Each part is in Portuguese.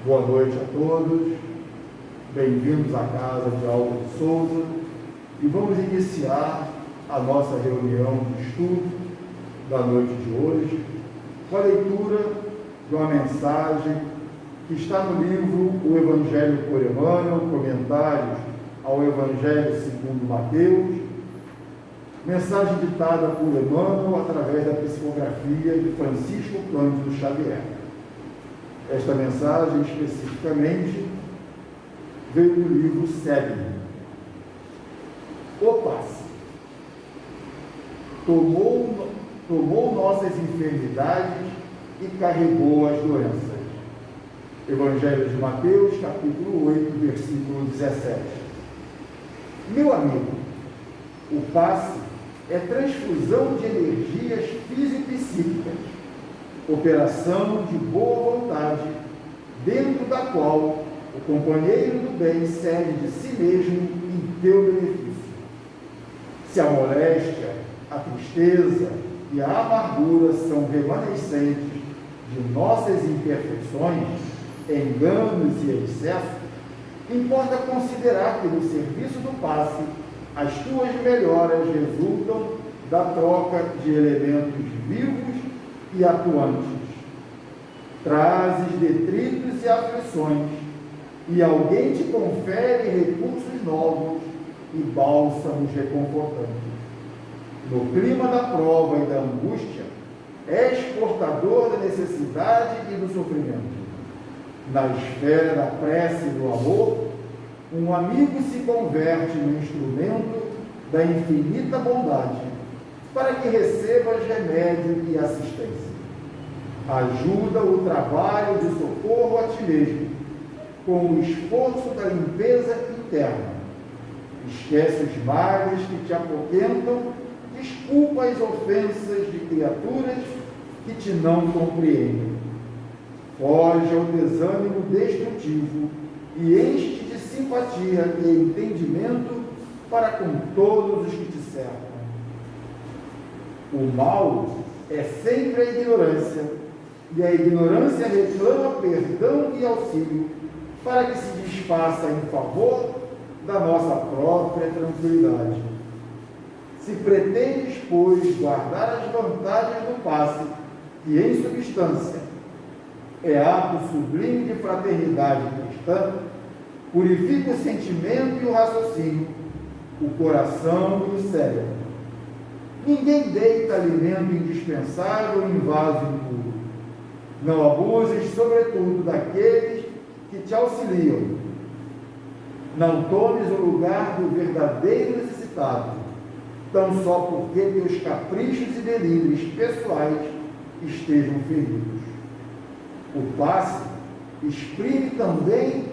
Boa noite a todos, bem-vindos à casa de Álvaro de Souza e vamos iniciar a nossa reunião de estudo da noite de hoje com a leitura de uma mensagem que está no livro O Evangelho por Emmanuel, comentários ao Evangelho segundo Mateus, mensagem ditada por Emmanuel através da psicografia de Francisco Cândido Xavier. Esta mensagem, especificamente, veio do livro Segue. O passe tomou nossas enfermidades e carregou as doenças. Evangelho de Mateus, capítulo 8, versículo 17. Meu amigo, o passe é transfusão de energias físico-psíquicas, operação de boa vontade, dentro da qual o companheiro do bem serve de si mesmo em teu benefício. Se a moléstia, a tristeza e a amargura são remanescentes de nossas imperfeições, enganos e excessos, importa considerar que no serviço do passe as tuas melhoras resultam da troca de elementos vivos e atuantes. Trazes detritos e aflições, e alguém te confere recursos novos e bálsamos reconfortantes. No clima da prova e da angústia, és portador da necessidade e do sofrimento. Na esfera da prece e do amor, um amigo se converte no instrumento da infinita bondade, para que recebas remédio e assistência. Ajuda o trabalho de socorro a ti mesmo, com o esforço da limpeza interna. Esquece os males que te apoquentam, desculpa as ofensas de criaturas que te não compreendem. Foge ao desânimo destrutivo e enche-te de simpatia e entendimento para com todos os que te cercam. O mal é sempre a ignorância, e a ignorância reclama perdão e auxílio para que se desfaça em favor da nossa própria tranquilidade. Se pretendes, pois, guardar as vantagens do passe, que em substância é ato sublime de fraternidade cristã, purifica o sentimento e o raciocínio, o coração e o cérebro. Ninguém deita alimento indispensável em vaso impuro. Não abuses, sobretudo, daqueles que te auxiliam. Não tomes o lugar do verdadeiro necessitado, tão só porque teus caprichos e delírios pessoais estejam feridos. O passe exprime também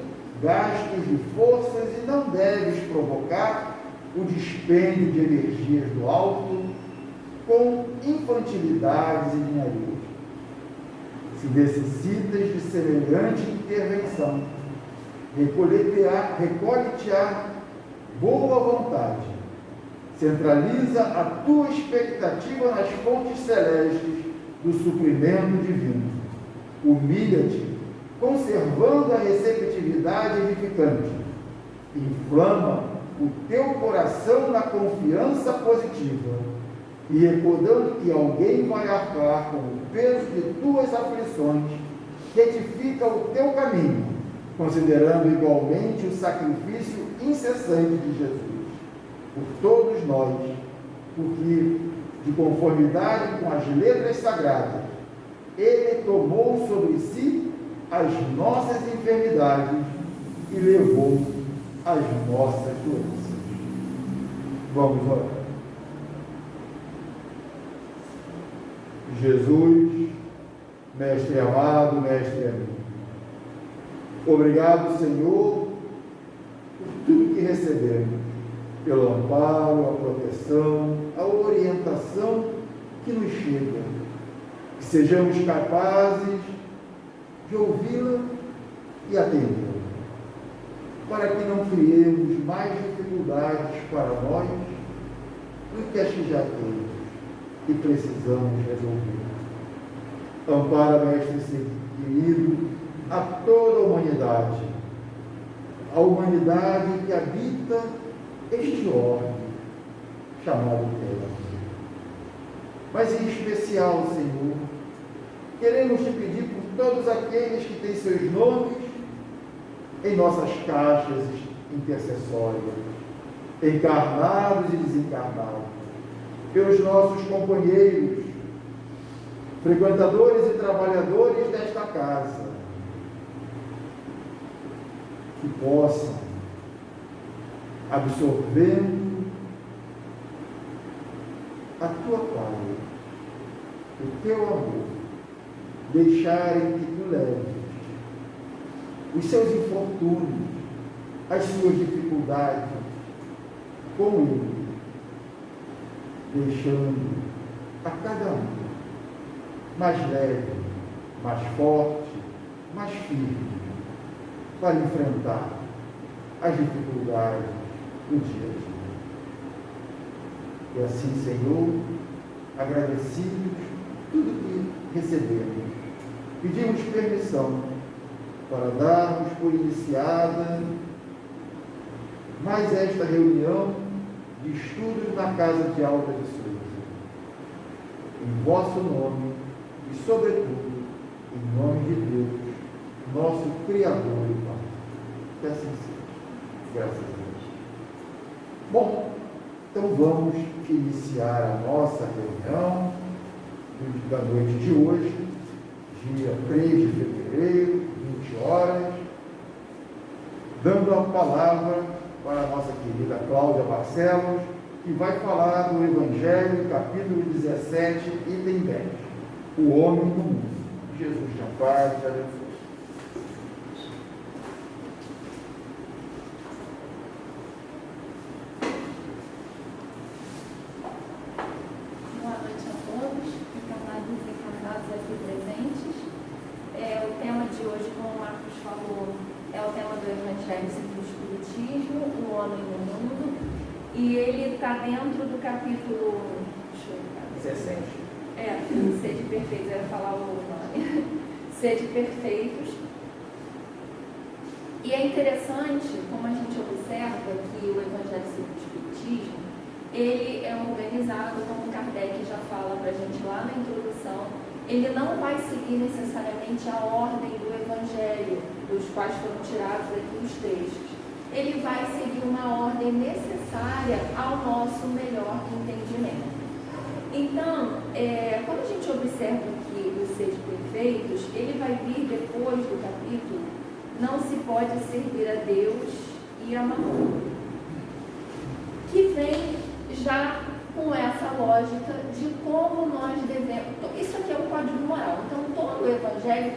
gastos de forças e não deves provocar o dispêndio de energias do alto com infantilidades e ninharias. Se necessitas de semelhante intervenção, recolhe-te-á boa vontade, centraliza a tua expectativa nas fontes celestes do suprimento divino, humilha-te, conservando a receptividade edificante, inflama o teu coração na confiança positiva e recordando que alguém vai arcar com o peso de tuas aflições, retifica o teu caminho, considerando igualmente o sacrifício incessante de Jesus por todos nós, porque, de conformidade com as letras sagradas, ele tomou sobre si as nossas enfermidades e levou as nossas doenças. Vamos orar. Jesus, mestre amado, mestre amigo, obrigado, Senhor, por tudo que recebemos, pelo amparo, a proteção, a orientação que nos chega, que sejamos capazes de ouvi-la e atendê-la, para que não criemos mais dificuldades para nós do que as que já temos e precisamos resolver. Ampara, mestre querido, a toda a humanidade humanidade. A humanidade que habita este orbe chamado terra. Mas em especial, Senhor, queremos te pedir por todos aqueles que têm seus nomes em nossas caixas intercessórias, encarnados e desencarnados, pelos nossos companheiros, frequentadores e trabalhadores desta casa, que possam, absorvendo a tua palavra, o teu amor, deixarem que tu leves os seus infortúnios, as suas dificuldades com ele, deixando a cada um mais leve, mais forte, mais firme, para enfrentar as dificuldades do dia a dia. E assim, Senhor, agradecidos tudo que recebemos, pedimos permissão para darmos por iniciada mais esta reunião de estudos na Casa de Alta de Souza. Em vosso nome e, sobretudo, em nome de Deus, nosso Criador e Pai. Que assim seja. Graças a Deus. Bom, então vamos iniciar a nossa reunião da noite de hoje, dia 3 de fevereiro, 20 horas, dando a palavra para a nossa querida Cláudia Barcelos, que vai falar do Evangelho, capítulo 17, item 10. O homem no mundo. Jesus te ampare, te abençoe. Boa noite a todos, encarnados e desencarnados aqui presentes. O tema de hoje, como o Marcos falou, é o tema do Evangelho segundo o Espiritismo, o homem no mundo, e ele está dentro do capítulo 17. Sede Perfeitos, eu ia falar o nome. Sede Perfeitos. E é interessante, como a gente observa que o Evangelho segundo o Espiritismo, ele é organizado, como Kardec já fala para a gente lá na introdução, ele não vai seguir necessariamente a ordem do Evangelho, dos quais foram tirados aqui os textos. Ele vai seguir uma ordem necessária ao nosso melhor entendimento. Então, quando a gente observa aqui os Sede Perfeitos, ele vai vir depois do capítulo Não se pode servir a Deus e a Mamon, que vem já com essa lógica de como nós devemos. Isso aqui é o código moral. Então, todo o evangelho,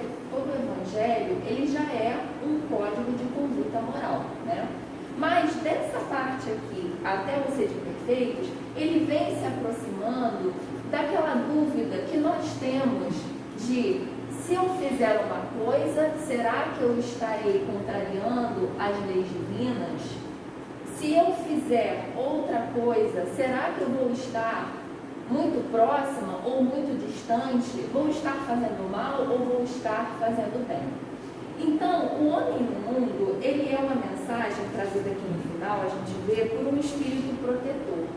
ele já é um código de conduta moral, né? Mas dessa parte aqui, até o Sede Perfeitos, ele vem se aproximando daquela dúvida que nós temos de: se eu fizer uma coisa, será que eu estarei contrariando as leis divinas? Se eu fizer outra coisa, será que eu vou estar muito próxima ou muito distante? Vou estar fazendo mal ou vou estar fazendo bem? Então, o homem no mundo, ele é uma mensagem trazida aqui no final, a gente vê, por um espírito protetor.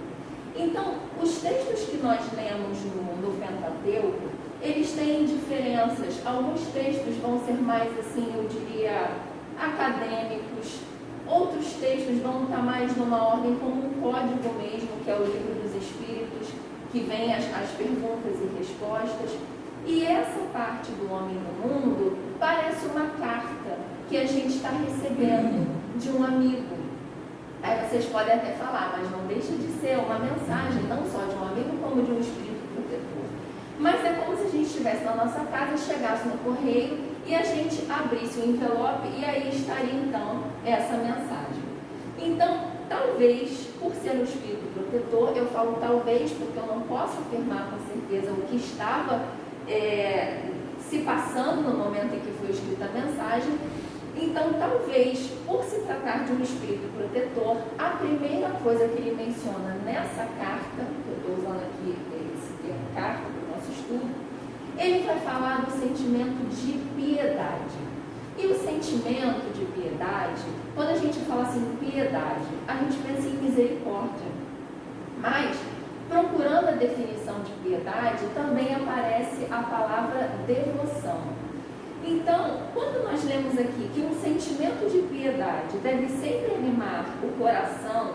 Então, os textos que nós lemos no Pentateuco, eles têm diferenças. Alguns textos vão ser mais, assim, eu diria, acadêmicos. Outros textos vão estar mais numa ordem como um código mesmo, que é o Livro dos Espíritos, que vem as perguntas e respostas. E essa parte do homem no mundo parece uma carta que a gente está recebendo de um amigo. Aí vocês podem até falar, mas não deixa de ser uma mensagem, não só de um amigo, como de um espírito protetor. Mas é como se a gente estivesse na nossa casa, chegasse no correio e a gente abrisse o envelope e aí estaria então essa mensagem. Então, talvez, por ser um espírito protetor, eu falo talvez porque eu não posso afirmar com certeza o que estava se passando no momento em que foi escrita a mensagem. Então, talvez, por se tratar de um espírito protetor, a primeira coisa que ele menciona nessa carta, que eu estou usando aqui esse termo carta para o nosso estudo, ele vai falar do sentimento de piedade. E o sentimento, de piedade, quando a gente fala assim, piedade, a gente pensa em misericórdia. Mas, procurando a definição de piedade, também aparece a palavra devoção. Então, quando nós lemos aqui que um sentimento de piedade deve sempre animar o coração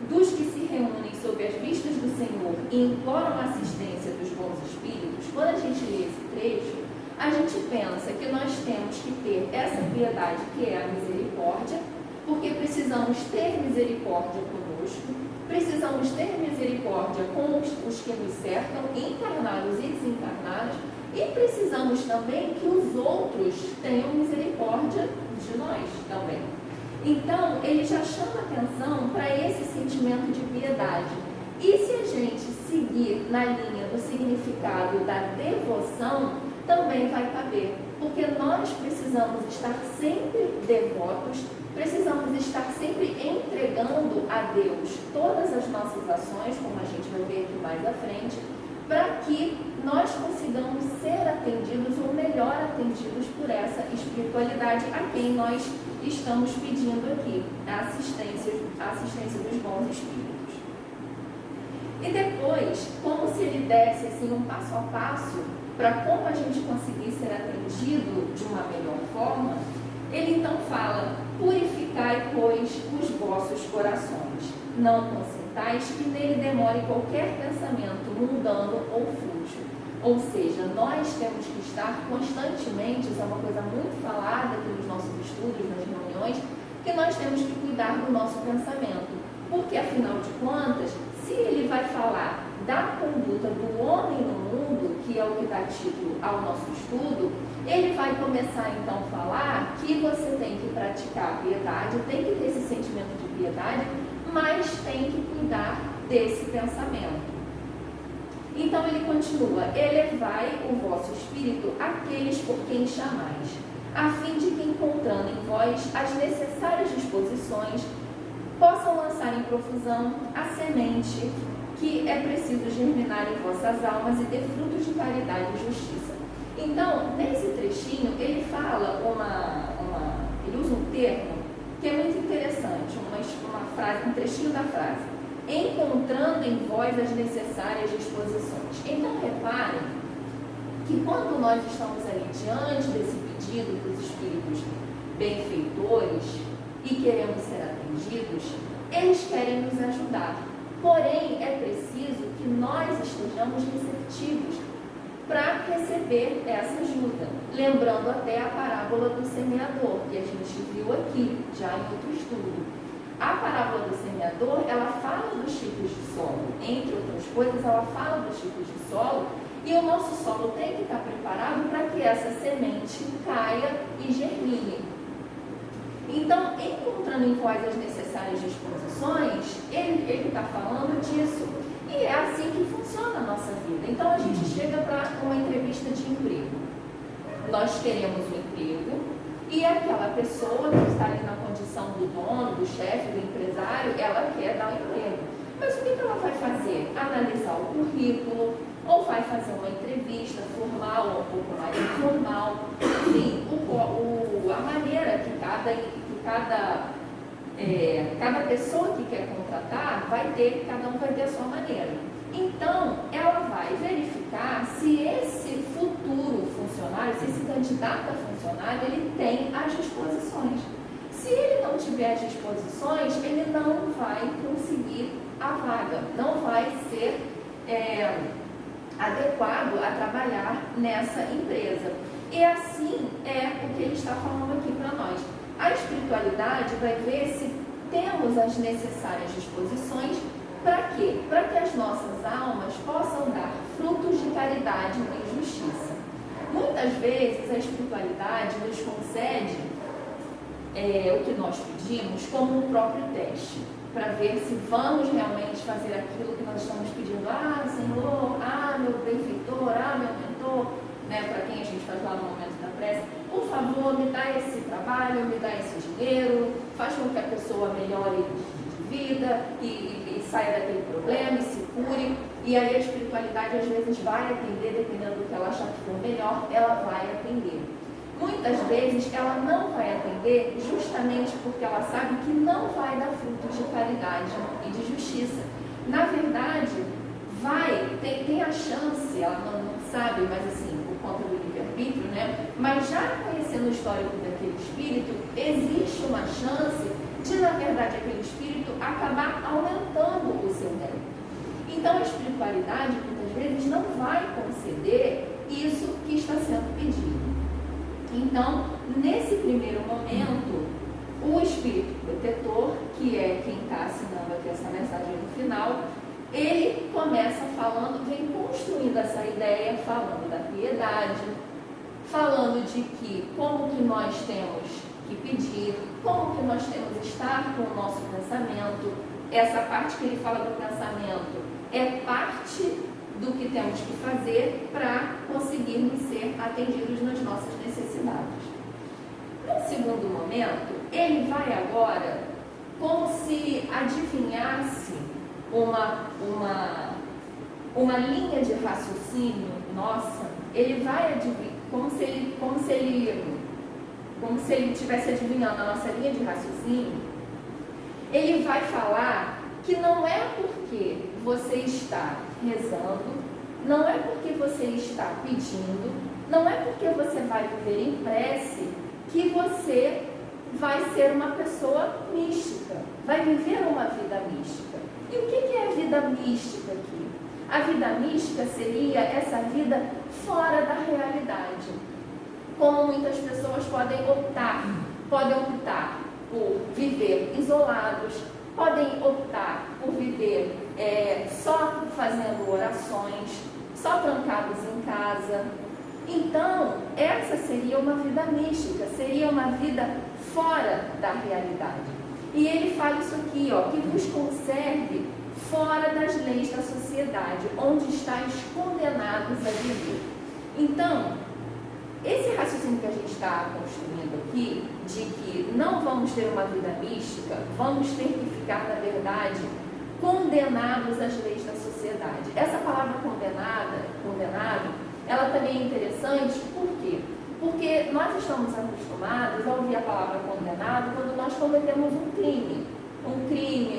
dos que se reúnem sob as vistas do Senhor e imploram a assistência dos bons espíritos, quando a gente lê esse trecho, a gente pensa que nós temos que ter essa piedade que é a misericórdia, porque precisamos ter misericórdia conosco, precisamos ter misericórdia com os que nos cercam, encarnados e desencarnados, e precisamos também que os outros tenham misericórdia de nós também. Então, ele já chama atenção para esse sentimento de piedade. E se a gente seguir na linha do significado da devoção, também vai caber, porque nós precisamos estar sempre devotos, precisamos estar sempre entregando a Deus todas as nossas ações, como a gente vai ver aqui mais à frente, para que nós consigamos ser atendidos ou melhor atendidos por essa espiritualidade a quem nós estamos pedindo aqui, a assistência dos bons espíritos. E depois, como se ele desse assim, um passo a passo para como a gente conseguir ser atendido de uma melhor forma, ele então fala: purificai, pois, os vossos corações, não consentais que nele demore qualquer pensamento mundano ou fútil. Ou seja, nós temos que estar constantemente, isso é uma coisa muito falada aqui nos nossos estudos, nas reuniões, que nós temos que cuidar do nosso pensamento, porque afinal de contas, se ele vai falar da conduta do homem no mundo, que é o que dá título ao nosso estudo, ele vai começar então a falar que você tem que praticar a piedade, tem que ter esse sentimento de piedade, mas tem que cuidar desse pensamento. Então ele continua: elevai o vosso espírito àqueles por quem chamais, a fim de que, encontrando em vós as necessárias disposições, possam lançar em profusão a semente que é preciso germinar em vossas almas e ter frutos de caridade e justiça. Então, nesse trechinho, ele fala ele usa um termo que é muito interessante, uma frase, um trechinho da frase: encontrando em vós as necessárias disposições. Então, reparem que quando nós estamos ali diante desse pedido dos espíritos benfeitores e queremos ser atendidos, eles querem nos ajudar. Porém, é preciso que nós estejamos receptivos para receber essa ajuda. Lembrando até a parábola do semeador, que a gente viu aqui, já em outro estudo. A parábola do semeador, ela fala dos tipos de solo. Entre outras coisas, ela fala dos tipos de solo, e o nosso solo tem que estar preparado para que essa semente caia e germine. Então, encontrando em vós as necessárias disposições, ele está falando disso. E é assim que funciona a nossa vida. Então, a gente chega para uma entrevista de emprego. Nós queremos um emprego e aquela pessoa que está ali na condição do dono, do chefe, do empresário, ela quer dar um emprego. Mas o que ela vai fazer? Analisar o currículo, ou vai fazer uma entrevista formal ou um pouco mais informal. Enfim, a maneira que cada pessoa que quer contratar cada um vai ter a sua maneira. Então, ela vai verificar se esse futuro funcionário, se esse candidato a funcionário, ele tem as disposições. Se ele não tiver as disposições, ele não vai conseguir a vaga, não vai ser adequado a trabalhar nessa empresa. E assim é o que ele está falando aqui para nós. A espiritualidade vai ver se temos as necessárias disposições para quê? Para que as nossas almas possam dar frutos de caridade e justiça. Muitas vezes a espiritualidade nos concede o que nós pedimos como um próprio teste, para ver se vamos realmente fazer aquilo que nós estamos pedindo. Senhor, meu benfeitor, meu mentor, para quem a gente faz lá no momento da prece, por favor, me dá esse trabalho, me dá esse dinheiro, faz com que a pessoa melhore de vida e saia daquele problema e se cure. E aí a espiritualidade às vezes vai atender, dependendo do que ela achar que for melhor, ela vai atender. muitas vezes ela não vai atender justamente porque ela sabe que não vai dar frutos de caridade e de justiça. Na verdade, tem a chance, ela não sabe, mas assim, por conta do livre-arbítrio, né? Mas já conhecendo o histórico daquele espírito, existe uma chance de, na verdade, aquele espírito acabar aumentando o seu mérito. Então, a espiritualidade, muitas vezes, não vai conceder isso que está sendo pedido. Então, nesse primeiro momento, o espírito protetor, que é quem está assinando aqui essa mensagem no final, ele começa falando, vem construindo essa ideia, falando da piedade, falando de que como que nós temos que pedir, como que nós temos que estar com o nosso pensamento. Essa parte que ele fala do pensamento é parte do que temos que fazer para conseguirmos ser atendidos nas nossas necessidades. No segundo momento, ele vai agora como se adivinhasse uma linha de raciocínio nossa. Ele vai adivinhar, como se ele estivesse adivinhando a nossa linha de raciocínio. Ele vai falar que não é porque você está rezando, não é porque você está pedindo, não é porque você vai viver em prece que você vai ser uma pessoa mística, vai viver uma vida mística. E o que é a vida mística aqui? A vida mística seria essa vida fora da realidade. Como muitas pessoas podem optar por viver isolados, podem optar por viver só fazendo orações, só trancados em casa. Então, essa seria uma vida mística, seria uma vida fora da realidade. E ele fala isso aqui, ó, que vos conserve fora das leis da sociedade, onde estáis condenados a viver. Então, esse raciocínio que a gente está construindo aqui, de que não vamos ter uma vida mística, vamos ter que ficar, na verdade, condenados às leis da sociedade. Essa palavra condenado, ela também é interessante, por quê? Porque nós estamos acostumados a ouvir a palavra condenado quando nós cometemos um crime,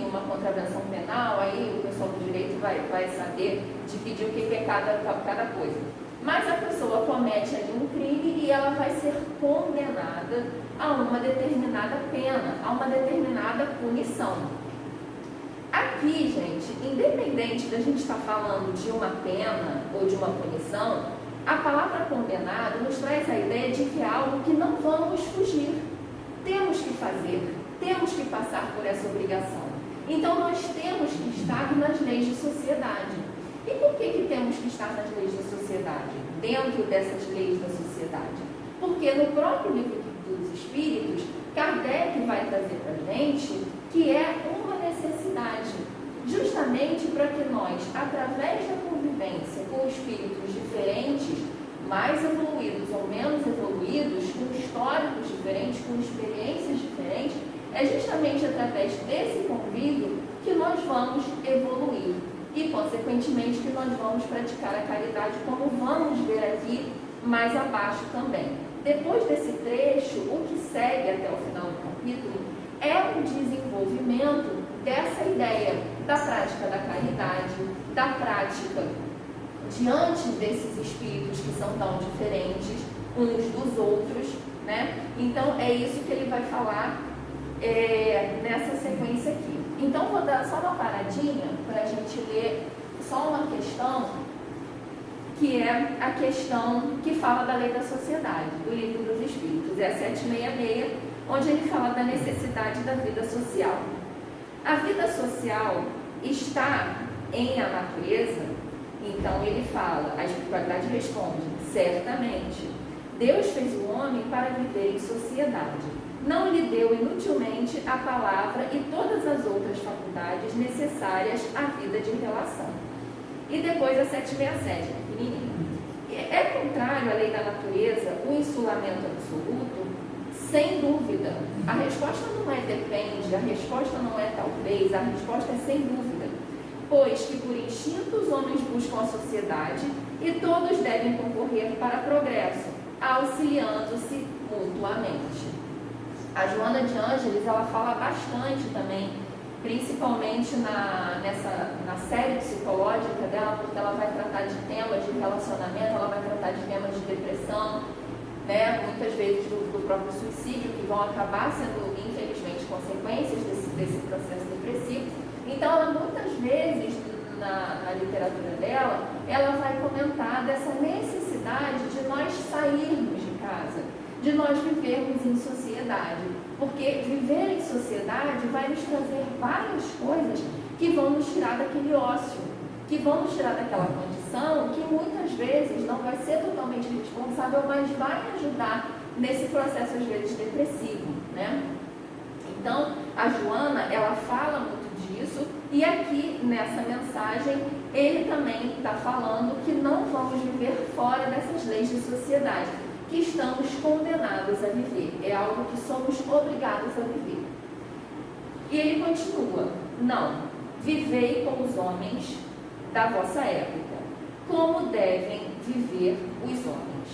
uma contravenção penal, aí o pessoal do direito vai saber dividir o que é cada coisa. Mas a pessoa comete ali um crime e ela vai ser condenada a uma determinada pena, a uma determinada punição. Aqui, gente, independente da gente estar falando de uma pena ou de uma punição, a palavra condenado nos traz a ideia de que é algo que não vamos fugir. Temos que fazer, temos que passar por essa obrigação. Então, nós temos que estar nas leis de sociedade. E por que temos que estar nas leis da sociedade? Dentro dessas leis da sociedade? Porque no próprio livro dos Espíritos, Kardec vai trazer para a gente que é uma necessidade, justamente para que nós, através da convivência com espíritos diferentes, mais evoluídos ou menos evoluídos, com históricos diferentes, com experiências diferentes, é justamente através desse convívio que nós vamos evoluir e, consequentemente, que nós vamos praticar a caridade, como vamos ver aqui mais abaixo também. Depois desse trecho, o que segue até o final do capítulo é um desenvolvimento dessa ideia da prática da caridade, da prática diante desses espíritos que são tão diferentes uns dos outros, né? Então, é isso que ele vai falar nessa sequência aqui. Então, vou dar só uma paradinha para a gente ler só uma questão, que é a questão que fala da lei da sociedade, do livro dos Espíritos, é a 766, onde ele fala da necessidade da vida social. A vida social está em a natureza, então ele fala, a espiritualidade responde, certamente, Deus fez o homem para viver em sociedade. Não lhe deu inutilmente a palavra e todas as outras faculdades necessárias à vida de relação. E depois a 767, pequenininha. É contrário à lei da natureza o insulamento absoluto? Sem dúvida. A resposta não é depende, a resposta não é talvez, a resposta é sem dúvida. Pois que por instinto os homens buscam a sociedade e todos devem concorrer para progresso. auxiliando-se mutuamente. A Joana de Ângeles, ela fala bastante também, principalmente na série psicológica dela, porque ela vai tratar de temas de relacionamento, ela vai tratar de temas de depressão, né, muitas vezes do próprio suicídio, que vão acabar sendo, infelizmente, consequências desse processo depressivo. Então, ela muitas vezes, na literatura dela, ela vai comentar dessa necessidade de nós sairmos de casa, de nós vivermos em sociedade, porque viver em sociedade vai nos trazer várias coisas que vão nos tirar daquele ócio, que vão nos tirar daquela condição que muitas vezes não vai ser totalmente responsável, mas vai ajudar nesse processo, às vezes, depressivo, né? Então, a Joana, ela fala muito disso, e aqui, nessa mensagem, ele também está falando que não vamos viver fora dessas leis de sociedade, que estamos condenados a viver. É algo que somos obrigados a viver. E ele continua: não, vivei com os homens da vossa época, como devem viver os homens.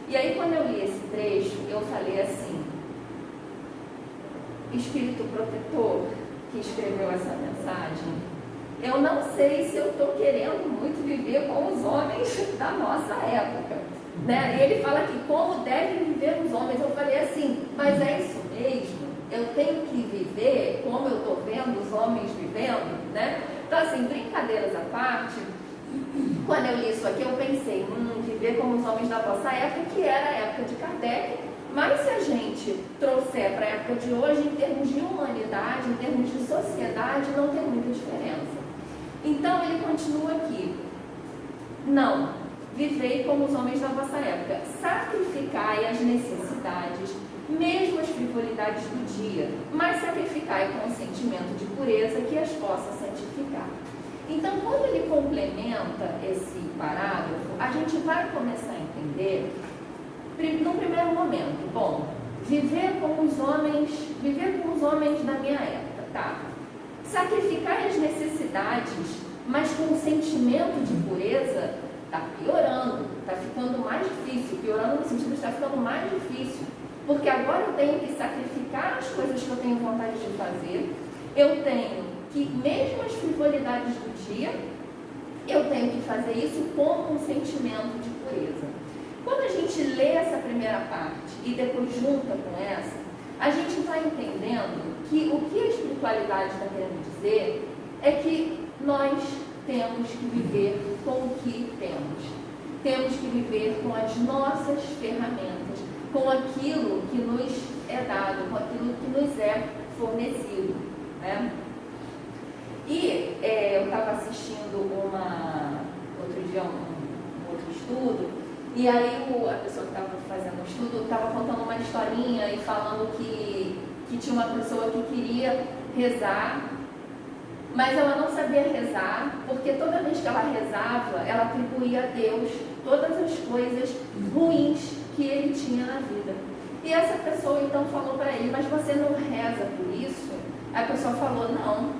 E aí, quando eu li esse trecho, eu falei assim: Espírito protetor que escreveu essa mensagem, eu não sei se eu estou querendo muito viver com os homens da nossa época, né? E ele fala que como devem viver os homens. Eu falei assim, mas é isso mesmo? Eu tenho que viver como eu estou vendo os homens vivendo, né? Então, assim, brincadeiras à parte, quando eu li isso aqui, eu pensei, viver como os homens da vossa época, que era a época de Kardec, mas se a gente trouxer para a época de hoje, em termos de humanidade, em termos de sociedade, não tem muita diferença. Então, ele continua aqui: não, vivei como os homens da vossa época, sacrificai as necessidades, mesmo as frivolidades do dia, mas sacrificai com o sentimento de pureza que as possa santificar. Então, quando ele complementa esse parágrafo, a gente vai começar a entender, no primeiro momento, bom, viver com os homens da minha época, tá? Sacrificar as necessidades, mas com o sentimento de pureza, está piorando, está ficando mais difícil. Piorando no sentido de está ficando mais difícil, porque agora eu tenho que sacrificar as coisas que eu tenho vontade de fazer, eu tenho que, mesmo as frivolidades do dia, eu tenho que fazer isso com um sentimento de pureza. Quando a gente lê essa primeira parte e depois junta com essa, a gente vai entendendo que o que a espiritualidade está querendo dizer é que nós temos que viver com o que temos. Temos que viver com as nossas ferramentas, com aquilo que nos é dado, com aquilo que nos é fornecido, né? E eu estava assistindo outro dia um outro estudo, e aí a pessoa que estava fazendo o estudo estava contando uma historinha e falando que tinha uma pessoa que queria rezar, mas ela não sabia rezar, porque toda vez que ela rezava, ela atribuía a Deus todas as coisas ruins que ele tinha na vida. E essa pessoa então falou para ele: mas você não reza por isso? A pessoa falou: não,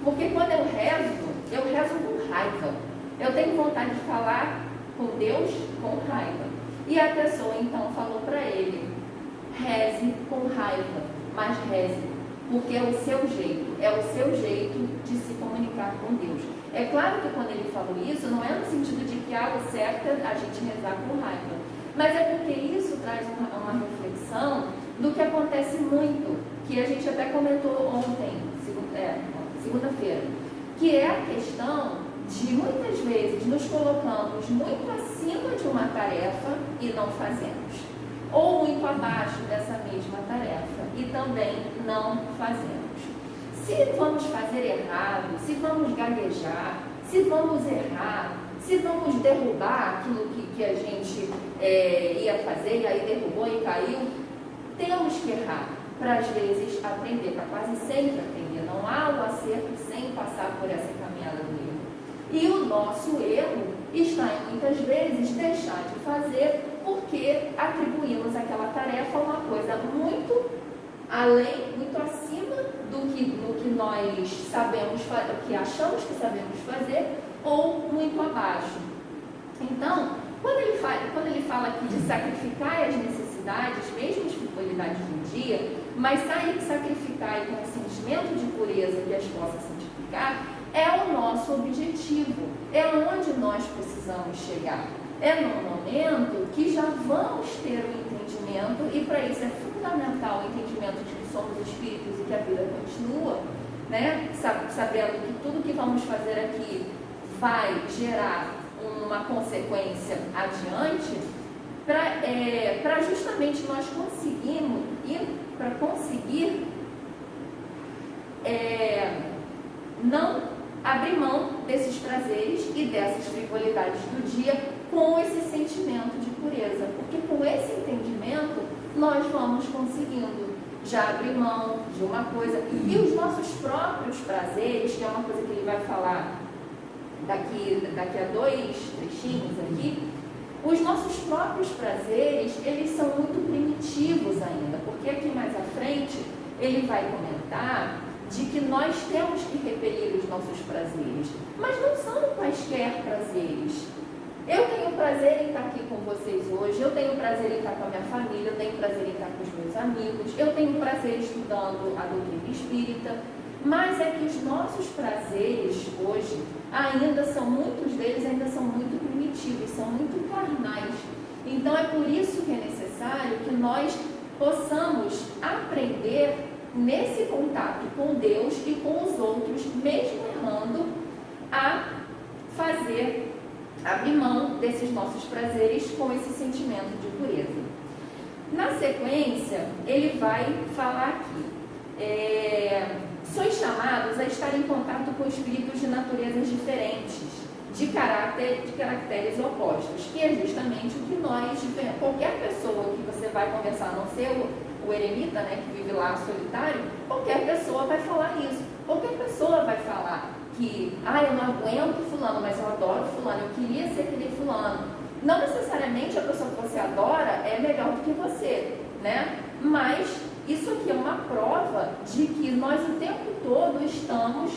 porque quando eu rezo com raiva. Eu tenho vontade de falar com Deus com raiva. E a pessoa então falou para ele: reze com raiva, mas reze, porque é o seu jeito de se comunicar com Deus. É claro que quando ele falou isso, não é no sentido de que o certo é a gente rezar com raiva, mas é porque isso traz uma reflexão do que acontece muito, que a gente até comentou ontem, segunda-feira, que é a questão de muitas vezes nos colocamos muito acima de uma tarefa e não fazemos, ou muito abaixo dessa mesma tarefa e também não fazemos. Se vamos fazer errado, se vamos gaguejar, se vamos errar, se vamos derrubar aquilo que a gente ia fazer e aí derrubou e caiu, temos que errar para às vezes aprender, para quase sempre aprender. Não há o acerto sem passar por essa caminhada do erro. E o nosso erro está em muitas vezes deixar de fazer porque atribuímos aquela tarefa a uma coisa muito além, muito acima do que nós sabemos, do que achamos que sabemos fazer, ou muito abaixo. Então, Quando ele fala aqui de sacrificar as necessidades, mesmo as frivolidades do dia, mas sacrificar com o sentimento de pureza que as possa santificar, é o nosso objetivo, é onde nós precisamos chegar. É no momento que já vamos ter o entendimento, e para isso é fundamental o entendimento de que somos espíritos e que a vida continua, né? Sabendo que tudo que vamos fazer aqui vai gerar uma consequência adiante, para justamente nós conseguir não abrir mão desses prazeres e dessas frivolidades do dia com esse sentimento de pureza, porque com esse entendimento nós vamos conseguindo já abrir mão de uma coisa, e os nossos próprios prazeres, que é uma coisa que ele vai falar daqui a 2 trechinhos aqui, os nossos próprios prazeres, eles são muito primitivos ainda, porque aqui mais à frente ele vai comentar de que nós temos que repelir os nossos prazeres, mas não são quaisquer prazeres. Eu tenho prazer em estar aqui com vocês hoje, eu tenho prazer em estar com a minha família, eu tenho prazer em estar com os meus amigos, eu tenho prazer estudando a doutrina espírita, mas é que os nossos prazeres hoje, muitos deles ainda são muito primitivos, são muito carnais. Então é por isso que é necessário que nós possamos aprender nesse contato com Deus e com os outros, mesmo errando, a abrir mão desses nossos prazeres com esse sentimento de pureza. Na sequência, ele vai falar aqui, sois chamados a estar em contato com espíritos de naturezas diferentes, de caracteres opostos, que é justamente o que qualquer pessoa que você vai conversar, a não ser o eremita, né, que vive lá solitário, qualquer pessoa vai falar isso. Qualquer pessoa vai falar que, eu não aguento fulano, mas eu adoro fulano, eu queria ser aquele fulano. Não necessariamente a pessoa que você adora é melhor do que você, né? Mas isso aqui é uma prova de que nós o tempo todo estamos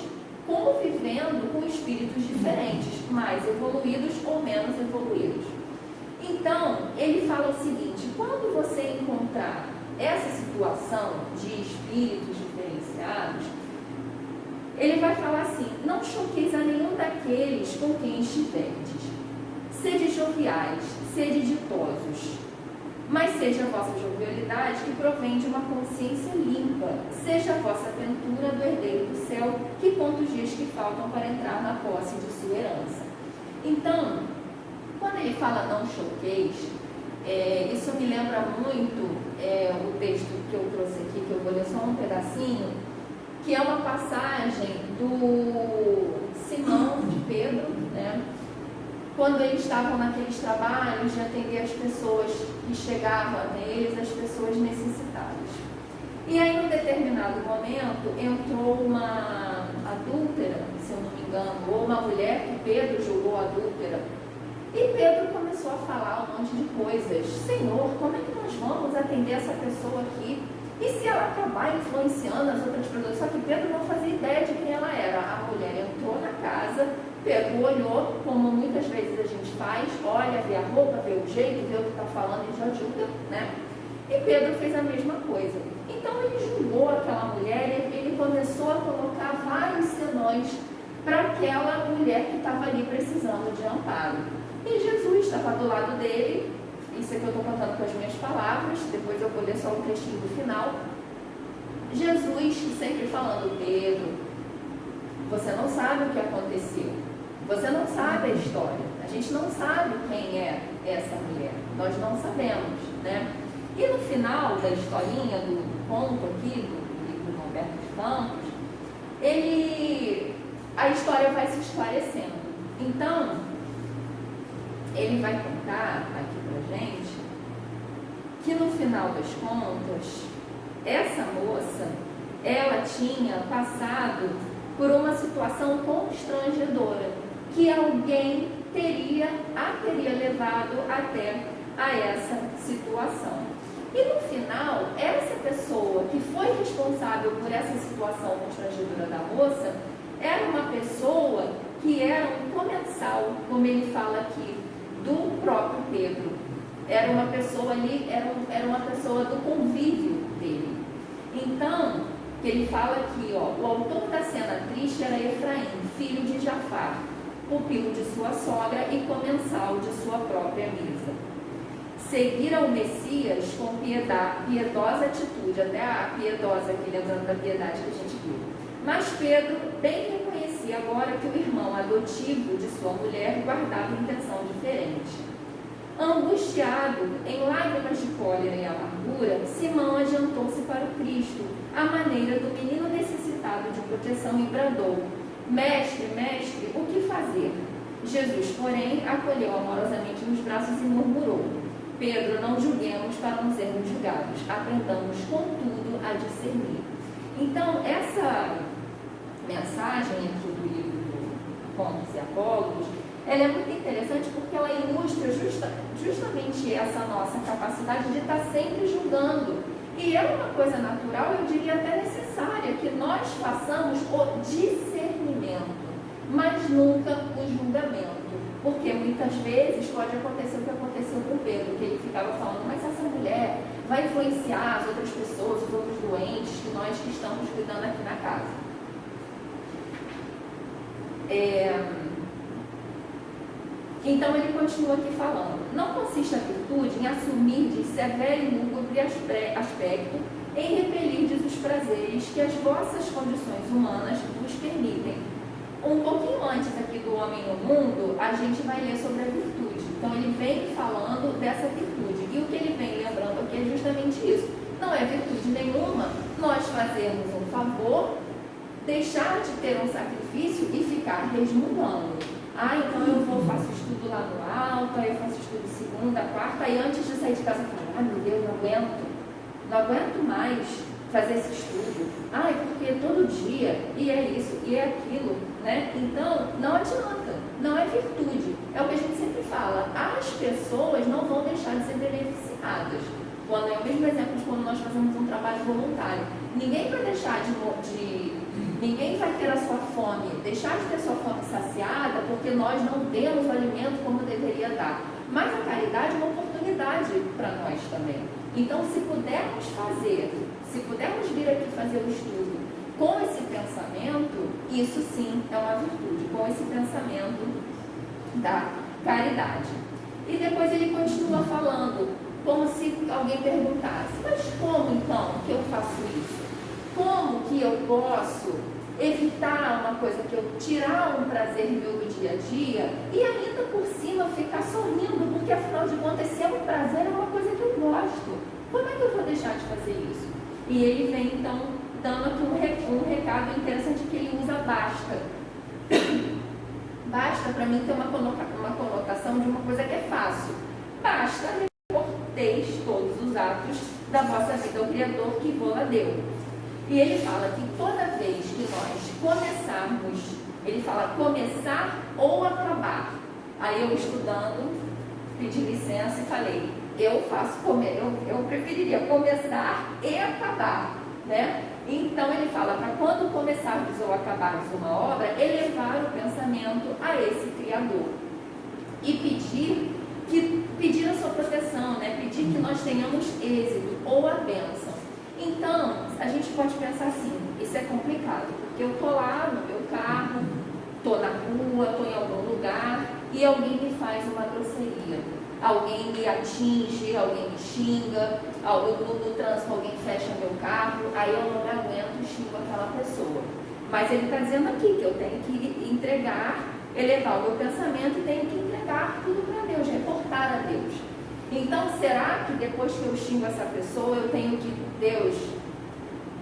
convivendo com espíritos diferentes, mais evoluídos ou menos evoluídos. Então, ele fala o seguinte: quando você encontrar essa situação de espíritos diferenciados, ele vai falar assim: não choqueis a nenhum daqueles com quem estiverdes. Sede joviais, sede ditosos, mas seja a vossa jovialidade que provém de uma consciência limpa, seja a vossa aventura do herdeiro do céu, que conta os dias que faltam para entrar na posse de sua herança. Então, quando ele fala não choqueis, isso me lembra muito o texto que eu trouxe aqui, que eu vou ler só um pedacinho, que é uma passagem do Simão de Pedro, né? Quando eles estavam naqueles trabalhos de atender as pessoas que chegavam até eles, as pessoas necessitadas. E aí, num determinado momento, entrou uma adúltera, se eu não me engano, ou uma mulher que Pedro julgou adúltera. E Pedro começou a falar um monte de coisas. Senhor, como é que nós vamos atender essa pessoa aqui? E se ela acabar influenciando as outras pessoas? Só que Pedro não fazia ideia de quem ela era. A mulher entrou na casa, Pedro olhou, como muitas vezes a gente faz, olha, vê a roupa, vê o jeito, vê o que está falando e já julga, né? E Pedro fez a mesma coisa. Então ele julgou aquela mulher e ele começou a colocar vários senões para aquela mulher que estava ali precisando de amparo. E Jesus estava do lado dele. Isso aqui eu estou contando com as minhas palavras, depois eu vou ler só um trechinho do final. Jesus sempre falando: Pedro, você não sabe o que aconteceu, você não sabe a história, a gente não sabe quem é essa mulher, nós não sabemos, né? E no final da historinha, do conto aqui, do livro do Roberto de Campos, a história vai se esclarecendo. Então, ele vai contar aqui pra gente que no final das contas, essa moça, ela tinha passado por uma situação constrangedora, que alguém a teria levado até a essa situação. E no final, essa pessoa que foi responsável por essa situação constrangedora da moça, era uma pessoa que era um comensal, como ele fala aqui, do próprio Pedro. Era uma pessoa ali, era uma pessoa do convívio dele. Então, que ele fala aqui, ó, o autor da cena triste era Efraim, filho de Jafar, pupilo de sua sogra e comensal de sua própria mesa. Seguir ao Messias com piedosa atitude, até a piedosa aqui, lembrando da piedade que a gente viu. Mas Pedro bem reconhecia agora que o irmão adotivo de sua mulher guardava intenção diferente. Angustiado, em lágrimas de cólera e amargura, Simão adiantou-se para o Cristo, à maneira do menino necessitado de proteção, e bradou: Mestre, mestre, o que fazer? Jesus, porém, acolheu amorosamente nos braços e murmurou: Pedro, não julguemos para não sermos julgados, aprendamos, contudo, a discernir. Então, essa mensagem aqui do livro do Contos e Apólogos, ela é muito interessante porque ela ilustra justamente essa nossa capacidade de estar sempre julgando. E é uma coisa natural, eu diria até necessária, que nós façamos o discernimento, mas nunca o julgamento. Porque muitas vezes pode acontecer o que aconteceu com Pedro, que ele ficava falando: mas essa mulher vai influenciar as outras pessoas, os outros doentes, que nós que estamos cuidando aqui na casa. Então ele continua aqui falando: não consiste a virtude em assumir de severo e lúgubre aspecto, em repelir os prazeres que as vossas condições humanas vos permitem. Um pouquinho antes aqui do Homem no Mundo, a gente vai ler sobre a virtude. Então ele vem falando dessa virtude, e o que ele vem lembrando aqui é justamente isso. Não é virtude nenhuma nós fazermos um favor, deixar de ter um sacrifício e ficar resmungando. Então eu faço estudo lá no alto, aí eu faço estudo segunda, quarta, aí antes de sair de casa eu falo: meu Deus, não aguento mais fazer esse estudo. Porque todo dia, e é isso, e é aquilo, né? Então, não adianta, não é virtude. É o que a gente sempre fala: as pessoas não vão deixar de ser beneficiadas. Quando é o mesmo exemplo de quando nós fazemos um trabalho voluntário. Ninguém vai deixar ninguém vai ter a sua fome, deixar de ter sua fome saciada porque nós não demos o alimento como deveria dar. Mas a caridade é uma oportunidade para nós também. Então, se pudermos vir aqui fazer o estudo com esse pensamento, isso sim é uma virtude, com esse pensamento da caridade. E depois ele continua falando, como se alguém perguntasse: mas como então que eu faço isso? Como que eu posso evitar uma coisa, que eu tirar um prazer meu do dia a dia e ainda por cima ficar sorrindo, porque afinal de contas, se é um prazer, é uma coisa que eu gosto. Como é que eu vou deixar de fazer isso? E ele vem então dando aqui um recado interessante que ele usa: basta. Basta, para mim, ter uma conotação de uma coisa que é fácil. Basta reporteis todos os atos da vossa vida ao Criador que vos deu. E ele fala que toda vez que nós começarmos, ele fala começar ou acabar. Aí eu estudando, pedi licença e falei: eu preferiria começar e acabar, né? Então ele fala para quando começarmos ou acabarmos uma obra, elevar o pensamento a esse Criador e pedir a sua proteção, né? Pedir que nós tenhamos êxito ou a bênção. Então, a gente pode pensar assim: isso é complicado, porque eu estou lá no meu carro, estou na rua, estou em algum lugar e alguém me faz uma grosseria, alguém me atinge, alguém me xinga, no trânsito alguém fecha meu carro, aí eu não me aguento e xingo aquela pessoa. Mas ele está dizendo aqui que eu tenho que entregar, elevar o meu pensamento e tenho que entregar tudo para Deus, reportar a Deus. Então, será que depois que eu xingo essa pessoa, eu tenho que: Deus,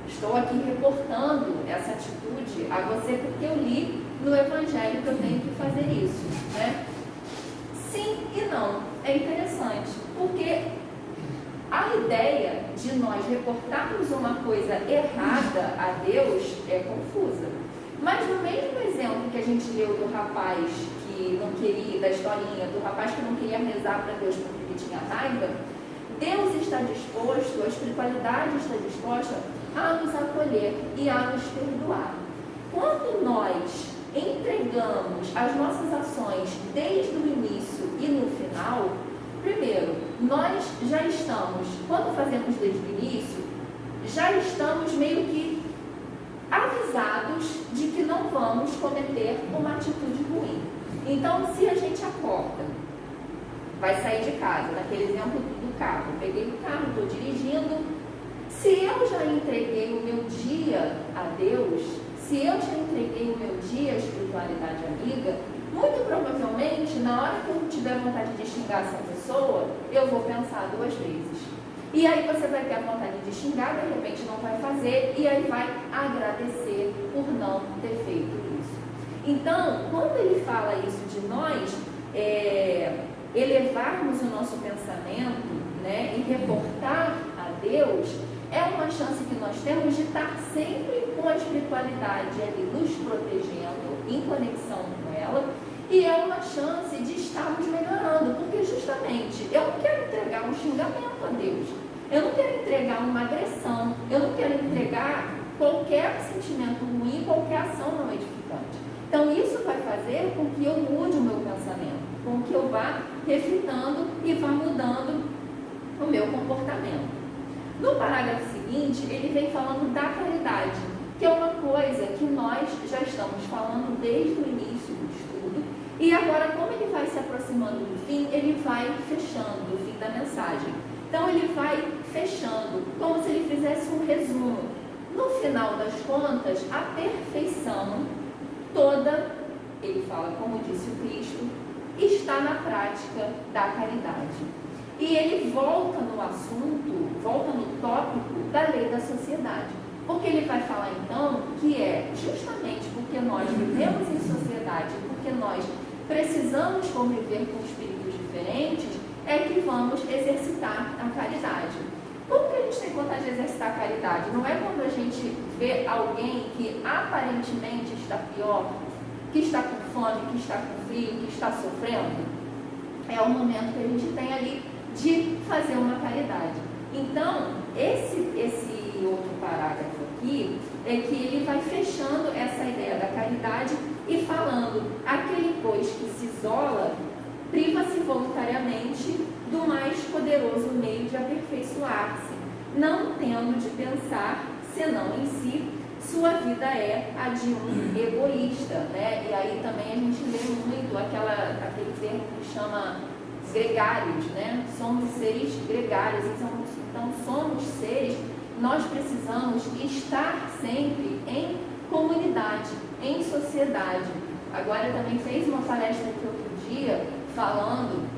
estou aqui reportando essa atitude a você porque eu li no Evangelho que eu tenho que fazer isso, né? Sim e não. É interessante, porque a ideia de nós reportarmos uma coisa errada a Deus é confusa. Mas no mesmo exemplo que a gente leu do rapaz que não queria, da historinha do rapaz que não queria rezar para Deus porque ele tinha raiva, Deus está disposto, a espiritualidade está disposta a nos acolher e a nos perdoar. Quando nós entregamos as nossas ações desde o início e no final, primeiro, nós já estamos, quando fazemos desde o início, já estamos meio que avisados de que não vamos cometer uma atitude ruim. Então, se a gente acorda, vai sair de casa, naquele exemplo do carro, peguei o carro, estou dirigindo, se eu já entreguei o meu dia a Deus, se eu já entreguei o meu dia à espiritualidade amiga, muito provavelmente, na hora que eu tiver vontade de xingar essa pessoa, eu vou pensar 2 vezes. E aí você vai ter a vontade de xingar, de repente não vai fazer, e aí vai agradecer por não ter feito isso. Então, quando ele fala isso de nós, elevarmos o nosso pensamento, né, e reportar a Deus, é uma chance que nós temos de estar sempre com a espiritualidade ali nos protegendo, em conexão com ela, e é uma chance de estarmos melhorando, porque justamente eu não quero entregar um xingamento a Deus, eu não quero entregar uma agressão, eu não quero entregar qualquer sentimento ruim, qualquer ação não edificante. Então isso vai fazer com que eu mude o meu pensamento, com que eu vá refletindo e vá mudando o meu comportamento. No parágrafo seguinte, ele vem falando da caridade, que é uma coisa que nós já estamos falando desde o início do estudo, e agora, como ele vai se aproximando do fim, ele vai fechando o fim da mensagem. Então, ele vai fechando, como se ele fizesse um resumo. No final das contas, a perfeição toda, ele fala, como disse o Cristo, está na prática da caridade. E ele volta no assunto, volta no tópico da lei da sociedade. Porque ele vai falar então que é justamente porque nós vivemos em sociedade, porque nós precisamos conviver com espíritos diferentes, é que vamos exercitar a caridade. Como que a gente tem vontade de exercitar a caridade? Não é quando a gente vê alguém que aparentemente está pior, que está com fome, que está com frio, que está sofrendo? É o momento que a gente tem ali de fazer uma caridade. Então, esse outro parágrafo aqui é que ele vai fechando essa ideia da caridade e falando: aquele, pois, que se isola, priva-se voluntariamente do mais poderoso meio de aperfeiçoar-se, não tendo de pensar, senão em si, sua vida é a de um egoísta, né? E aí também a gente lê muito aquele termo que chama gregários, né? Somos seres gregários, então somos seres, nós precisamos estar sempre em comunidade, em sociedade. Agora também fez uma palestra aqui outro dia, falando,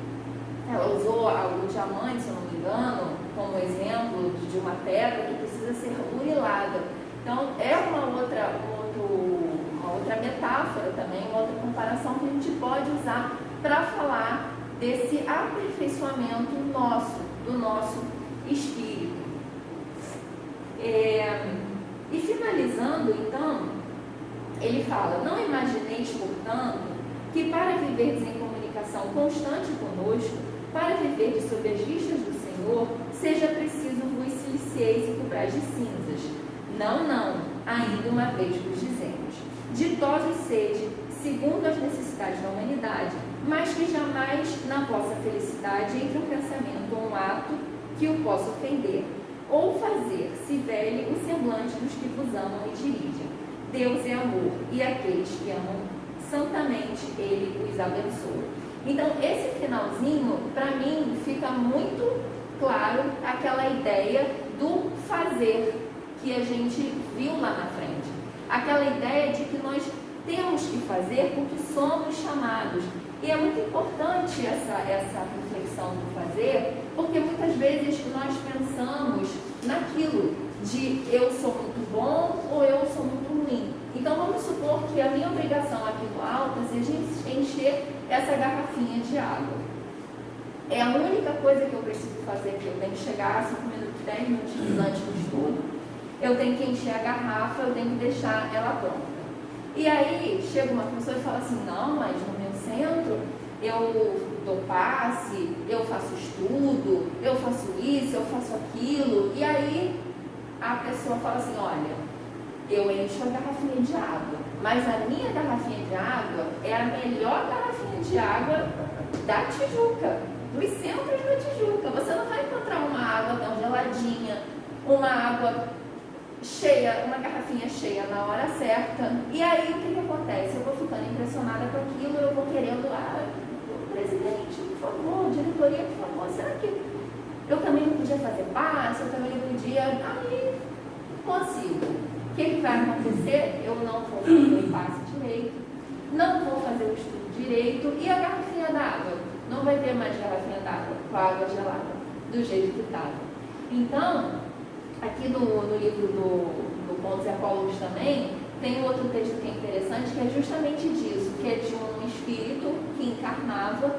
ela usou o diamante, se eu não me engano, como exemplo de uma pedra que precisa ser burilada. Então é uma outra metáfora também, uma outra comparação que a gente pode usar para falar desse aperfeiçoamento do nosso espírito. E finalizando, então, ele fala: não imagineis, portanto, que para viverdes em comunicação constante conosco, para viverdes sob as vistas do Senhor, seja preciso vos silicieis e cobrais de cinzas. Não, ainda uma vez vos dizemos: ditosos sede, segundo as necessidades da humanidade, mas que jamais na vossa felicidade entre um pensamento ou um ato que o possa ofender, ou fazer se vele o semblante dos que vos amam e dirigem. Deus é amor, e aqueles que amam santamente, Ele os abençoa. Então, esse finalzinho, para mim, fica muito claro aquela ideia do fazer que a gente viu lá na frente. Aquela ideia de que nós temos que fazer porque somos chamados. E é muito importante essa reflexão do fazer, porque muitas vezes nós pensamos naquilo de eu sou muito bom ou eu sou muito ruim. Então vamos supor que a minha obrigação aqui no alto seja encher essa garrafinha de água. É a única coisa que eu preciso fazer aqui. Eu tenho que chegar 5 minutos, 10 minutos antes do estudo. Eu tenho que encher a garrafa, eu tenho que deixar ela pronta. E aí chega uma pessoa e fala assim: não, mas no meu centro eu dou passe, eu faço estudo, eu faço isso, eu faço aquilo. E aí a pessoa fala assim: olha, eu encho a garrafinha de água, mas a minha garrafinha de água é a melhor garrafinha fonte de água da Tijuca, dos centros da Tijuca. Você não vai encontrar uma água tão geladinha, uma água cheia, uma garrafinha cheia na hora certa. E aí o que acontece? Eu vou ficando impressionada com aquilo, eu vou querendo, presidente, por favor, diretoria, por favor, será que eu também não podia fazer passe, eu também não podia, aí consigo. O que vai acontecer? Eu não vou fazer o passe direito, não vou fazer o estudo direito, e a garrafinha d'água? Não vai ter mais garrafinha d'água com a água gelada, do jeito que estava. Então, aqui no livro do Pontos e Apólogos também, tem outro texto que é interessante, que é justamente disso, que é de um espírito que encarnava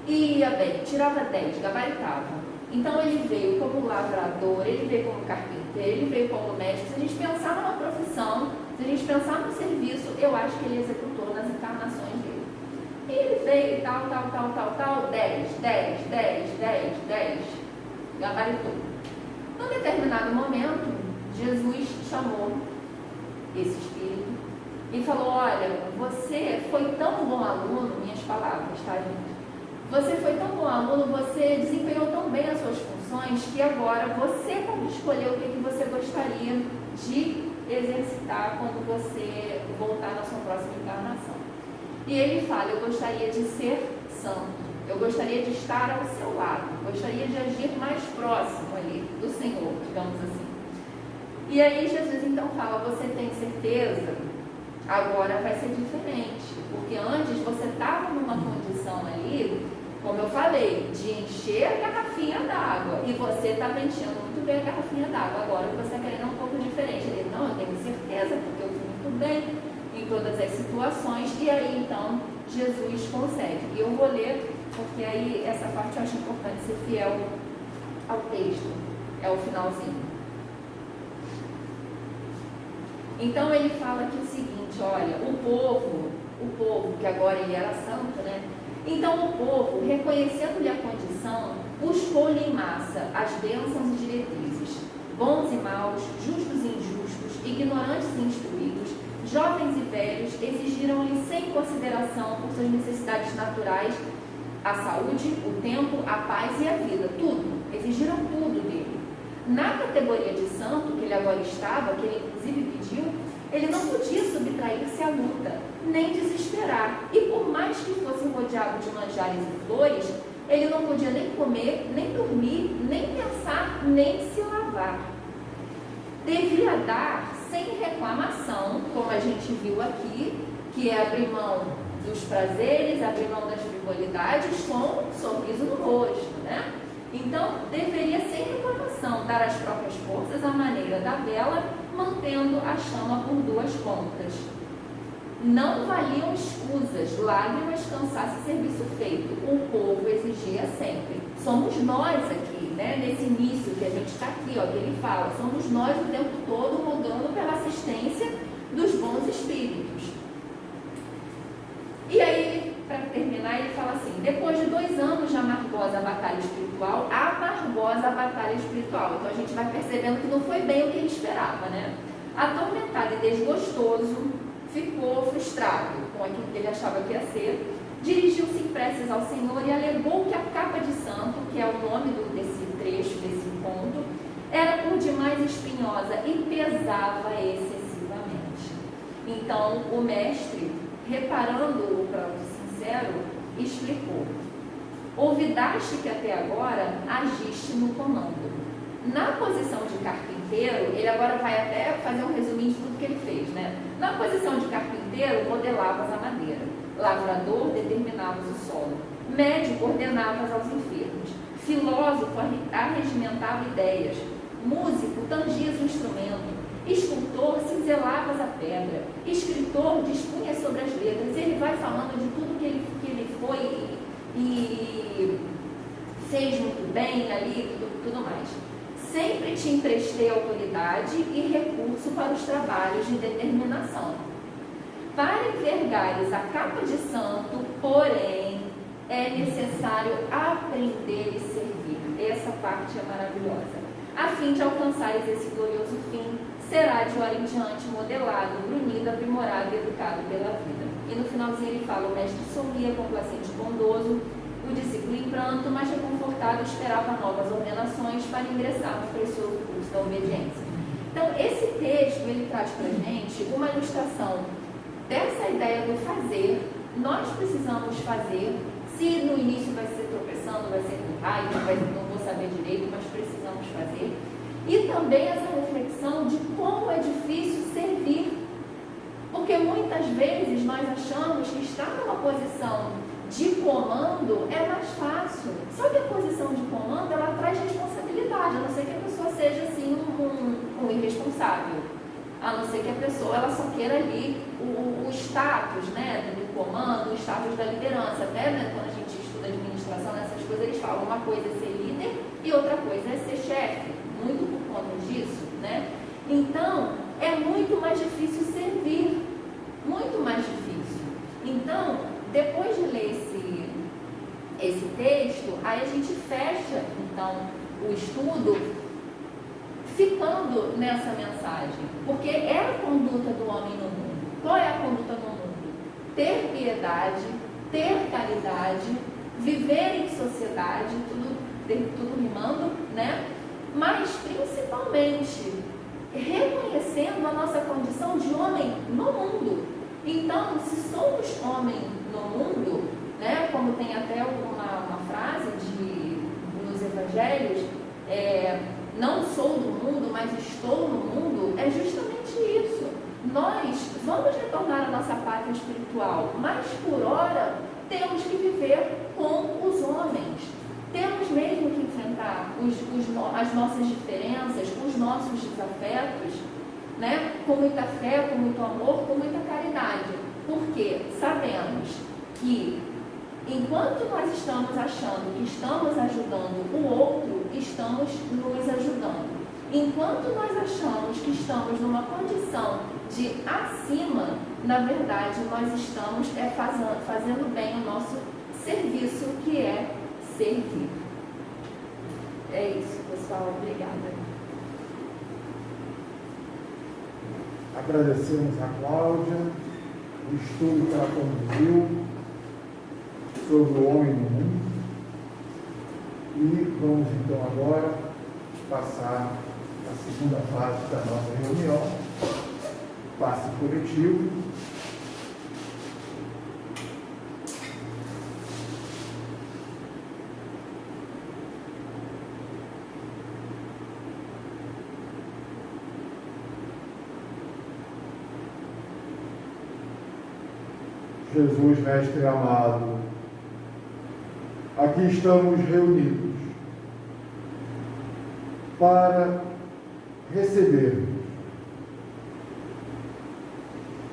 e ia bem, tirava 10, gabaritava. Então ele veio como lavrador, ele veio como carpinteiro, ele veio como médico. Se a gente pensar numa profissão, se a gente pensar no serviço, eu acho que ele executou nas encarnações dele. E ele veio tal, 10, gabaritou. Num determinado momento, Jesus chamou esse espírito e falou: olha, você foi tão bom aluno, minhas palavras, tá, gente? Você foi tão bom aluno, você desempenhou tão bem as suas funções, que agora você pode escolher o que você gostaria de exercitar quando você voltar na sua próxima encarnação. E ele fala: eu gostaria de ser santo, eu gostaria de estar ao seu lado, gostaria de agir mais próximo ali do Senhor, digamos assim. E aí Jesus então fala: você tem certeza? Agora vai ser diferente, porque antes você estava numa condição ali, como eu falei, de encher a garrafinha d'água, e você estava enchendo muito bem a garrafinha d'água. Agora você está querendo um pouco diferente. Ele: não, eu tenho certeza, porque eu fui muito bem em todas as situações. E aí então Jesus concede. E eu vou ler, porque aí essa parte eu acho importante ser fiel ao texto, é o finalzinho. Então ele aqui o seguinte: olha, o povo, que agora ele era santo, né? Então o povo, reconhecendo-lhe a condição, buscou-lhe em massa as bênçãos e diretrizes, bons e maus, justos e injustos, ignorantes e instruídos, jovens e velhos, exigiram-lhe sem consideração por suas necessidades naturais a saúde, o tempo, a paz e a vida, tudo, exigiram tudo dele. Na categoria de santo que ele agora estava, que ele inclusive pediu, ele não podia subtrair-se à luta, nem desesperar. E por mais que fosse rodeado de manjares e flores, ele não podia nem comer, nem dormir, nem pensar, nem se lavar. Devia dar sem reclamação, como a gente viu aqui, que é abrir mão dos prazeres, abrir mão das frivolidades com um sorriso no rosto, né? Então, deveria, sem reclamação, dar as próprias forças à maneira da vela, mantendo a chama por duas pontas. Não valiam escusas, lágrimas, cansaço e serviço feito. O povo exigia sempre. Somos nós aqui, né? Nesse início que a gente está aqui, ó, que ele fala, somos nós o tempo todo rogando pela assistência dos bons espíritos. E aí, para terminar, ele fala assim: depois de 2 anos de amargosa batalha espiritual, então a gente vai percebendo que não foi bem o que ele esperava, né? Atormentado e desgostoso, ficou frustrado com aquilo que ele achava que ia ser, dirigiu-se em preces ao Senhor e alegou que a capa de santo, que é o nome desse trecho, desse ponto, era por demais espinhosa e pesava excessivamente. Então o mestre, reparando o pranto sincero, explicou: olvidaste que até agora agiste no comando. Na posição de carpinteiro, ele agora vai até fazer um resuminho de tudo que ele fez, né? Na posição de carpinteiro, modelavas a madeira. Lavrador, determinavas o solo. Médico, ordenavas aos enfermos. Filósofo, arregimentava ideias. Músico, tangias o instrumento. Escultor, cinzelavas a pedra. Escritor, dispunha sobre as letras. Ele vai falando de tudo que ele foi e fez muito bem ali, tudo mais. Sempre te emprestei autoridade e recurso para os trabalhos de determinação. Para envergares a capa de santo, porém, é necessário aprender e servir. Essa parte é maravilhosa. A fim de alcançares esse glorioso fim, será de hora em diante modelado, brunido, aprimorado e educado pela vida. e no finalzinho ele fala: o mestre sorria, complacente e bondoso, o discípulo em pranto, mas reconfortado esperava novas ordenações para ingressar no precioso curso da obediência. Então, esse texto, ele traz para a gente uma ilustração dessa ideia do fazer. Nós precisamos fazer, se no início vai ser tropeçando, vai ser com raiva, não vou saber direito, mas precisamos fazer. E também essa reflexão de como é difícil servir. Porque muitas vezes nós achamos que estar numa posição de comando é mais fácil. Só que a posição de comando, ela traz responsabilidade, a não ser que a pessoa seja assim um irresponsável. A não ser que a pessoa ela só queira ali o status, né, do comando, o status da liderança. Até, né, quando a gente estuda administração, nessas coisas, eles falam: uma coisa é ser líder e outra coisa é ser chefe. Muito por conta disso, né? Então, é muito mais difícil servir. Muito mais difícil. Então, depois de ler esse texto, aí a gente fecha, então, o estudo ficando nessa mensagem. Porque é a conduta do homem no mundo. Qual é a conduta no mundo? Ter piedade, ter caridade, viver em sociedade, tudo rimando, né? Mas, principalmente, reconhecendo a nossa condição de homem no mundo. Então, se somos homem no mundo, né, como tem até uma frase nos evangelhos, não sou do mundo, mas estou no mundo, é justamente isso. Nós vamos retornar à nossa pátria espiritual, mas por hora temos que viver com os homens. Temos mesmo que enfrentar as nossas diferenças, os nossos desafetos, né? Com muita fé, com muito amor, com muita caridade. Porque sabemos que enquanto nós estamos achando que estamos ajudando o outro, estamos nos ajudando. Enquanto nós achamos que estamos numa condição de acima, na verdade nós estamos fazendo bem o nosso serviço, que é servir. É isso, pessoal. Obrigada. Agradecemos a Cláudia, o estudo que ela conduziu sobre o homem no mundo. E vamos então agora passar a segunda fase da nossa reunião, passe coletivo. Jesus, Mestre amado, aqui estamos reunidos para recebermos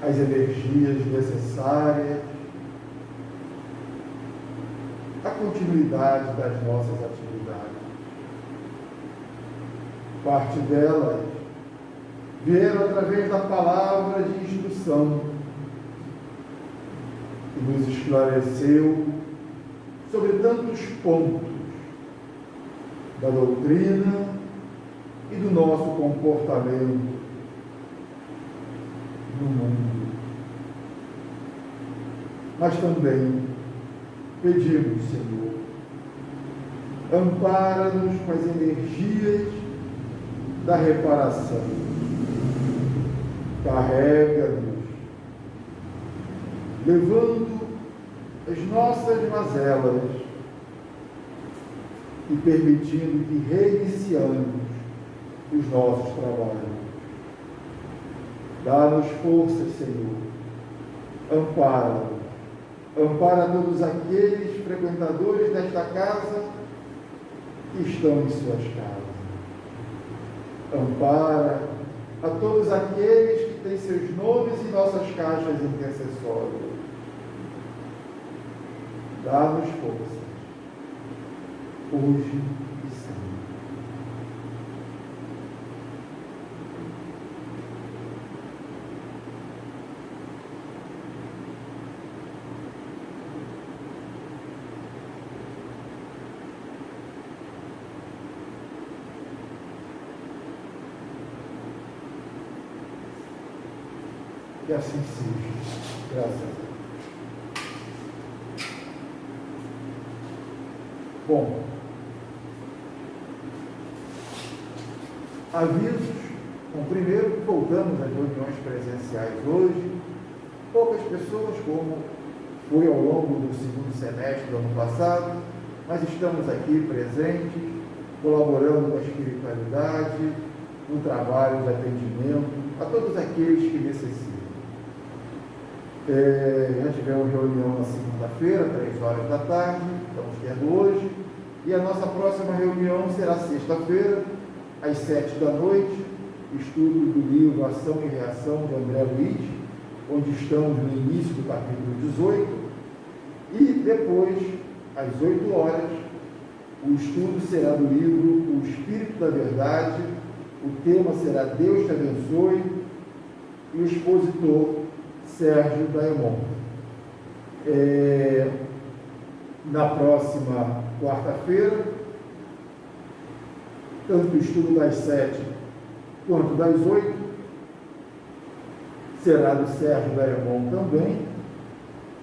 as energias necessárias, a continuidade das nossas atividades. Parte delas vieram através da palavra de instrução, que nos esclareceu sobre tantos pontos da doutrina e do nosso comportamento no mundo. Mas também pedimos, Senhor, ampara-nos com as energias da reparação, carrega-nos, levando as nossas mazelas e permitindo que reiniciamos os nossos trabalhos. Dá-nos forças, Senhor. Ampara-nos. Ampara todos aqueles frequentadores desta casa que estão em suas casas. Ampara a todos aqueles que têm seus nomes em nossas caixas intercessórias. Dá-nos forças, hoje e sempre. Que assim seja. Graças a Deus. Bom, avisos. Bom, primeiro, voltamos às reuniões presenciais hoje. Poucas pessoas, como foi ao longo do segundo semestre do ano passado, mas estamos aqui presentes, colaborando com a espiritualidade, no trabalho de atendimento a todos aqueles que necessitam. Já tivemos reunião na segunda-feira, 3h da tarde, estamos tendo hoje, e a nossa próxima reunião será sexta-feira, às 7h, estudo do livro Ação e Reação de André Luiz, onde estamos no início do capítulo 18, e depois, às 8h, o estudo será do livro O Espírito da Verdade, o tema será Deus te abençoe, e o expositor Sérgio Daemon. Na próxima quarta-feira, tanto o estudo das 7 quanto das 8 será do Sérgio Daemon também.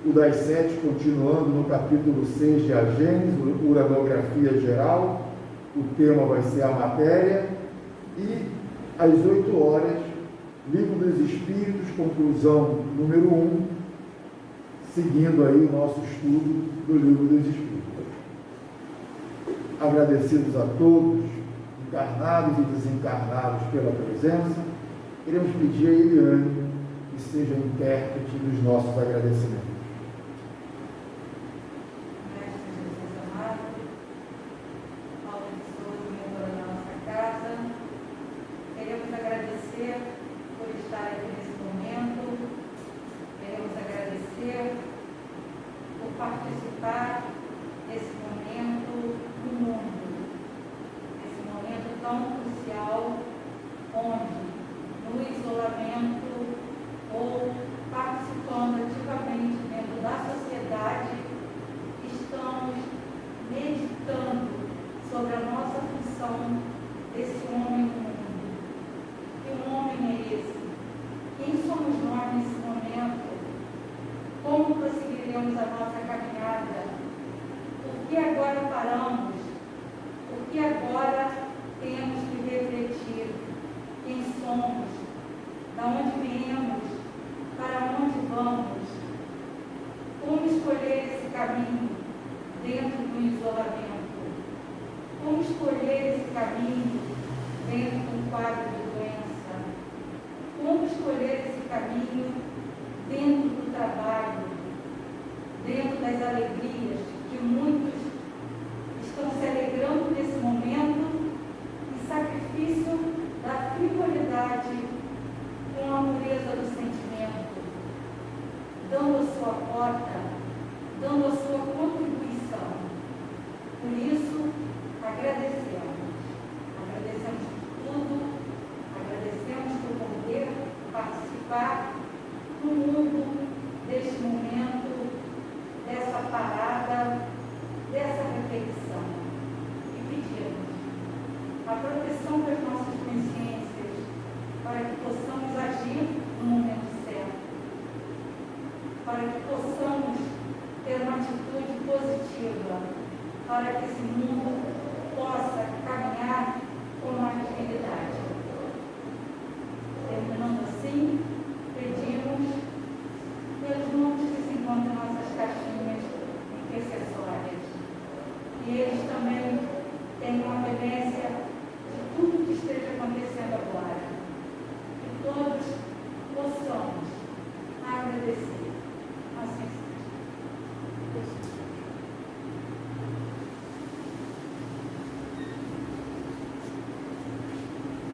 O das 7 continuando no capítulo 6 de A Gênese, uranografia geral, o tema vai ser a matéria, e às 8h, Livro dos Espíritos, conclusão número 1, seguindo aí o nosso estudo do Livro dos Espíritos. Agradecidos a todos, encarnados e desencarnados, pela presença, queremos pedir a Eliane que seja intérprete dos nossos agradecimentos. Participar desse momento do mundo, esse momento tão crucial, onde no isolamento ou participando ativamente dentro da sociedade, estamos meditando sobre a nossa função desse homem no mundo. Que homem é esse? Quem somos nós nesse momento? Como prosseguiremos a nossa caminhada? Por que agora paramos? Por que agora temos que refletir quem somos? Da onde viemos? Para onde vamos? Como escolher esse caminho dentro do isolamento? Como escolher esse caminho dentro de um quadro de doença? Como escolher esse caminho dentro do trabalho, dentro das alegrias que muitos estão se alegrando nesse momento, e sacrifício da frivolidade com a pureza do sentimento, dando a sua cota, dando a sua contribuição. Por isso, agradecemos por tudo, agradecemos por poder participar no mundo deste momento, dessa parada, dessa reflexão. E pedimos a proteção das nossas consciências para que possamos agir no momento certo, para que possamos ter uma atitude positiva, para que esse mundo